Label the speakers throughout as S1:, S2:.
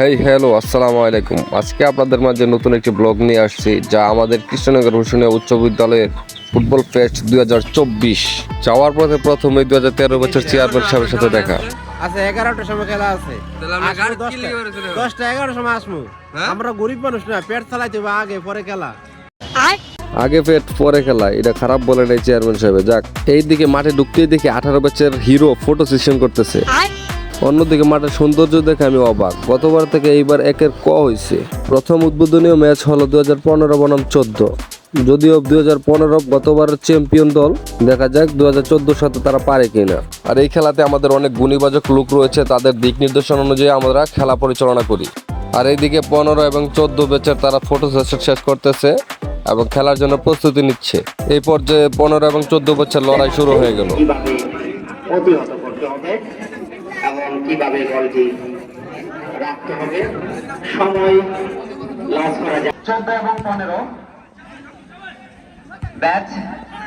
S1: Hey hello আসসালামু আলাইকুম। আজকে আপনাদের মাঝে নতুন একটি ব্লগ নিয়ে আসছি, যা আমাদের কৃষ্ণনগর হোসেনিয়া উচ্চ বিদ্যালয়ের ফুটবল ফেস্ট 2024 যাওয়ার পথে প্রথমে 2013 বছর চেয়ারম্যান সাহেবের সাথে দেখা।
S2: আচ্ছা 11টার সময় খেলা আছে, 10টা 11টার সময় আসবো। আমরা গরিব মানুষ না, পেট চালাইতে হবে আগে পরে খেলা।
S1: আগে পেট পরে খেলা, এটা খারাপ বলে নাই চেয়ারম্যান সাহেব। যাক, এইদিকে মাঠে ঢুকতেই দেখি 18 বছর হিরো ফটো সেশন করতেছে। অন্যদিকে মাঠের সৌন্দর্য দেখে আমি অবাক। গতবার থেকে এইবার একের ক হয়েছে। প্রথম উদ্বোধনীয় ম্যাচ হলো 2015 বনাম 14। যদিও 2015 গতবারের চ্যাম্পিয়ন দল, দেখা যাক 2014 সাথে তারা পারে কিনা। আর এই খেলাতে আমাদের অনেক গুণীবাচক লোক রয়েছে, তাদের দিক নির্দেশন অনুযায়ী আমরা খেলা পরিচালনা করি। আর এইদিকে 15 এবং 14 ব্যাচের তারা ফটো সেশন শেষ করতেছে এবং খেলার জন্য প্রস্তুতি নিচ্ছে। এই পর্যায়ে 15 এবং 14 ব্যাচের লড়াই শুরু হয়ে গেল।
S3: এবং কিভাবে গোলটি রাখতে হবে, সময় লস করা যায়। 14 এবং 15 ব্যাচ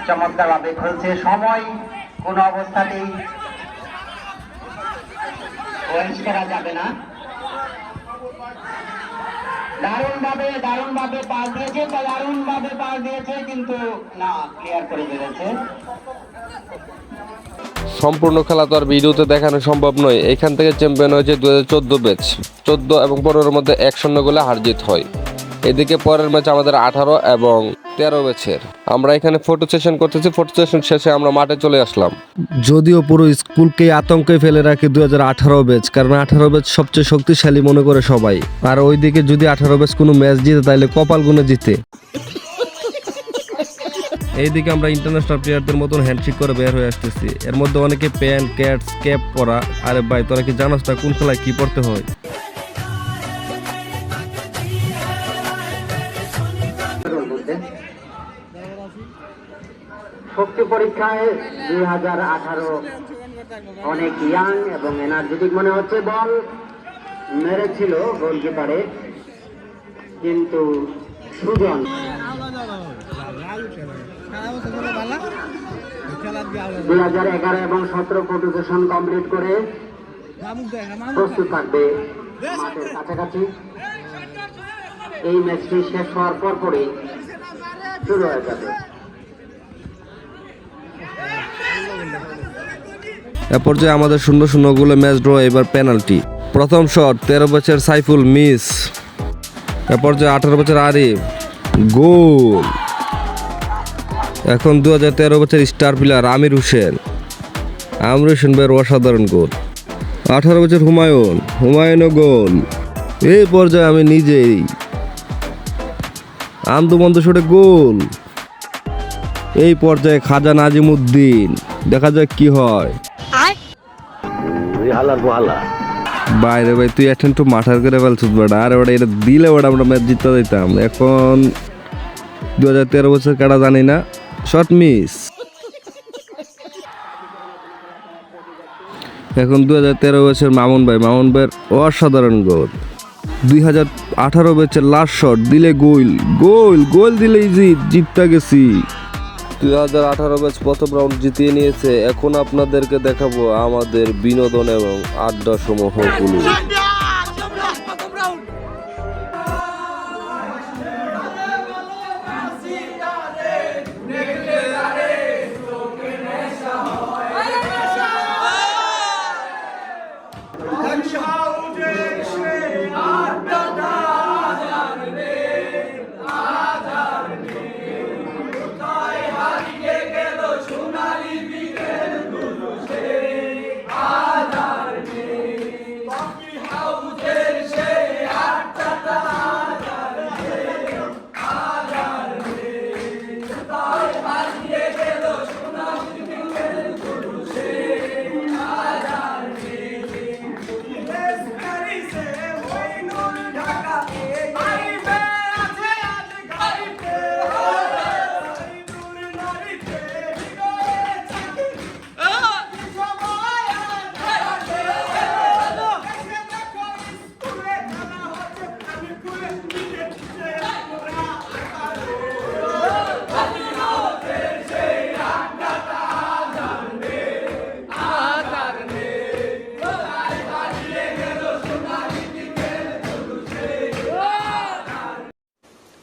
S3: চমৎকার ভাবে খেলছে। সময় কোন অবস্থাতেই ওয়েস্ট করা যাবে না। দারুণ ভাবে পাস দিয়েছে, কিন্তু না, ক্লিয়ার করে দিয়েছে।
S1: সম্পূর্ণ খেলা তো আর ভিডিওতে দেখানো সম্ভব নয়। এখান থেকে চ্যাম্পিয়ন হয়েছে 2014 ব্যাচ। 14 এবং 15-এর মধ্যে 1-0 গোলে হার জিত হয়। এদিকে পরের ম্যাচ আমাদের 18 এবং 13 ব্যাচের। আমরা এখানে ফটো সেশন করতেছি। ফটো সেশন শেষে আমরা মাঠে চলে আসলাম। যদিও পুরো স্কুলকে আতঙ্কে ফেলে রাখে 2018 ব্যাচ, কারণ 18 ব্যাচ সবচেয়ে শক্তিশালী মনে করে সবাই। আর ওইদিকে যদি 18 ব্যাচ কোনো ম্যাচ জিতে, তাহলে কপাল গুনে জিতে। এইদিকে আমরা ইন্টারন্যাশনাল প্লেয়ারদের মতন হ্যান্ডশেক করে বের হয়ে আসতেছি। এর মধ্যে অনেকে প্যান্ট, ক্যাটস, ক্যাপ পরা। আরে ভাই, তোরা কি জানোস না কোন খেলায় কি পড়তে হয়?
S3: শক্তি পরীক্ষায় 2018 অনেক ইয়াং এবং এনার্জেটিক মনে হচ্ছে। বল মেরেছিল গোলকিপারে, কিন্তু সুজন 2011 এবং 17 ফটো সেশন কমপ্লিট করে প্রস্তুত থাকবে মাঠের কাছাকাছি। এই ম্যাচটি শেষ হওয়ার পরই শুরু হয়ে যাবে।
S1: এ পর্যায়ে আমাদের 0-0 গোলে ম্যাচ ড্র। এবার পেনাল্টি। প্রথম শট 13 বছর সাইফুল মিস। এ পর্যায়ে 18 বছর আরিফ গোল। এখন 2013 বছর স্টার প্লেয়ার আমির হোসেন ভাইয়ের অসাধারণ গোল। 18 বছর হুমায়ুনও গোল। এই পর্যায়ে আমি নিজেই আন্দোমন্দ শটে গোল। এই পর্যায়ে খাজা নাজিমুদ্দিন, দেখা যাক কি হয়। বাইরে ভাই, তুই এখন তো মাঠার করে ফেলছিস বেটা। আরে ওটা এটা দিলে ওটা আমরা ম্যাচ জিততে দিতাম। এখন 2013 বছর কাটা জানি না, শট মিস। এখন 2013 বছর মামুন ভাইয়ের অসাধারণ গোল। 2018 বছর লাস্ট শট দিলে গোল দিলেই জিততে গেছি। 2018 ব্যাচ প্রথম রাউন্ড জিতিয়ে নিয়েছে। এখন আপনাদেরকে দেখাবো আমাদের বিনোদন এবং আড্ডা সমূহগুলো।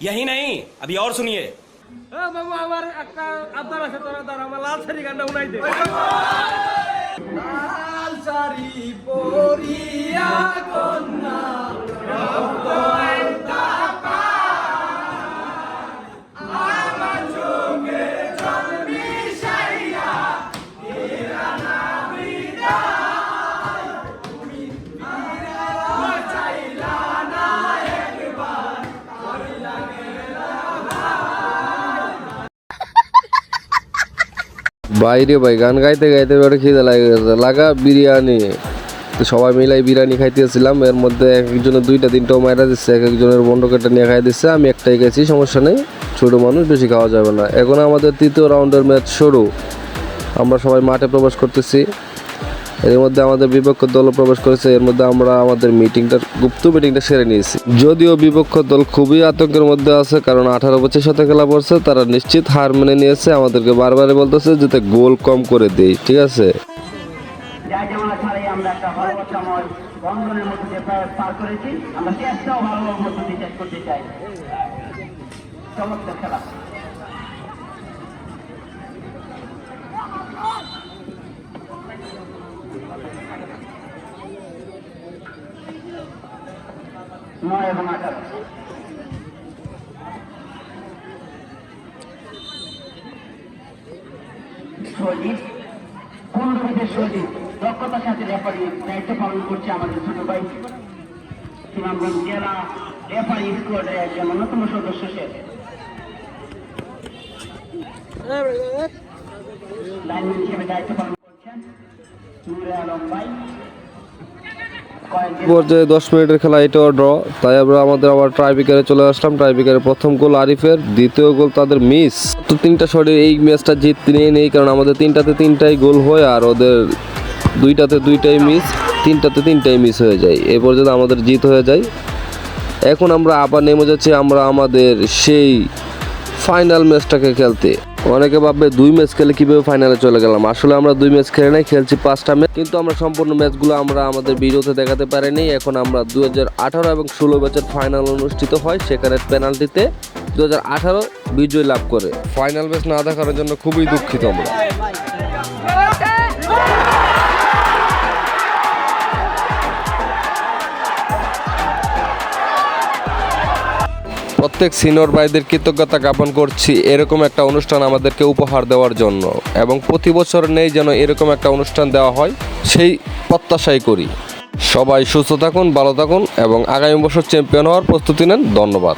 S4: यही नहीं अभी और सुनिए
S2: বাবু আমার একটা আবদার আছে তোরা দাঁড়া আমার লাল শাড়ি গানটা উনাই দে লাল শাড়ি পরিয়া কন্যা
S1: বাইরে ভাই গান গাইতে গাইতে ওটা খিদে লাগে গেছে লাগা বিরিয়ানি তো সবাই মিলাই বিরিয়ানি খাইতেছিলাম এর মধ্যে এক একজনের দুইটা তিনটাও মাইরা দিচ্ছে এক একজনের বন্ড কেটে নিয়ে খাই দিচ্ছে আমি একটাই গেছি সমস্যা নেই ছোটো মানুষ বেশি খাওয়া যাবে না এখন আমাদের তৃতীয় রাউন্ডের ম্যাচ শুরু আমরা সবাই মাঠে প্রবেশ করতেছি এর মধ্যে আমাদের বিপক্ষ দল প্রবেশ করেছে এর মধ্যে আমরা আমাদের গুপ্ত মিটিংটা সেরে নিয়েছি যদিও বিপক্ষ দল খুবই আতঙ্কের মধ্যে আছে কারণ 18 বছর সাথে খেলা পড়ছে তারা নিশ্চিত হার মেনে নিয়েছে আমাদেরকে বারবারই বলতেছে যাতে গোল কম করে দেই ঠিক আছে
S3: যাই যেমন ছাড়াই আমরা একটা ভালো সময় বন্ধনের মধ্যে দিয়ে পার করেছি আমরা চেষ্টাও ভালো মধ্য দিয়ে শেষ করতে চাই চমৎকার খেলা নয় এবং 18 সজীব কুণ্ডবিদের সজীব দক্ষতার সাথে রেফারি দায়িত্ব পালন করছে আমাদের ছোট ভাই সুনামগঞ্জ জেলা রেফারি স্কোয়াডের একজন অন্যতম সদস্য সে লাইনম্যান হিসেবে দায়িত্ব পালন করছেন নুরে আলম ভাই
S1: পর্যায়ে 10 মিনিটের খেলা এটাও ড্র তাই আমরা আমাদের আবার ট্রাইব্রেকারে চলে আসলাম ট্রাইব্রেকারে প্রথম গোল আরিফের দ্বিতীয় গোল তাদের মিস তো তিনটা শটে এই ম্যাচটা জিততে নেই কারণ আমাদের তিনটাতে তিনটাই গোল হয় আর ওদের দুইটাতে দুইটাই মিস তিনটাতে তিনটাই মিস হয়ে যায় এই পর্যন্ত আমাদের জিত হয়ে যায় এখন আমরা আবার নেমে যাচ্ছি আমরা আমাদের সেই ফাইনাল ম্যাচটাকে খেলতে অনেকে ভাববে 2 ম্যাচ খেলে কিভাবে ফাইনালে চলে গেলাম আসলে আমরা 2 ম্যাচ খেলে নাই খেলছি 5টা ম্যাচ কিন্তু আমরা সম্পূর্ণ ম্যাচগুলো আমরা আমাদের ভিডিওতে দেখাতে পারিনি এখন আমরা 2018 এবং 16 ব্যাচের ফাইনাল অনুষ্ঠিত হয় সেখানে পেনাল্টিতে 2018 বিজয় লাভ করে ফাইনাল ম্যাচ না দেখার জন্য খুবই দুঃখিত আমরা প্রত্যেক সিনিয়র ভাইদের কৃতজ্ঞতা জ্ঞাপন করছি এরকম একটা অনুষ্ঠান আমাদেরকে উপহার দেওয়ার জন্য এবং প্রতি বছর নেই যেন এরকম একটা অনুষ্ঠান দেওয়া হয় সেই প্রত্যাশাই করি সবাই সুস্থ থাকুন ভালো থাকুন এবং আগামী বছর চ্যাম্পিয়ন হওয়ার প্রস্তুতি নেন ধন্যবাদ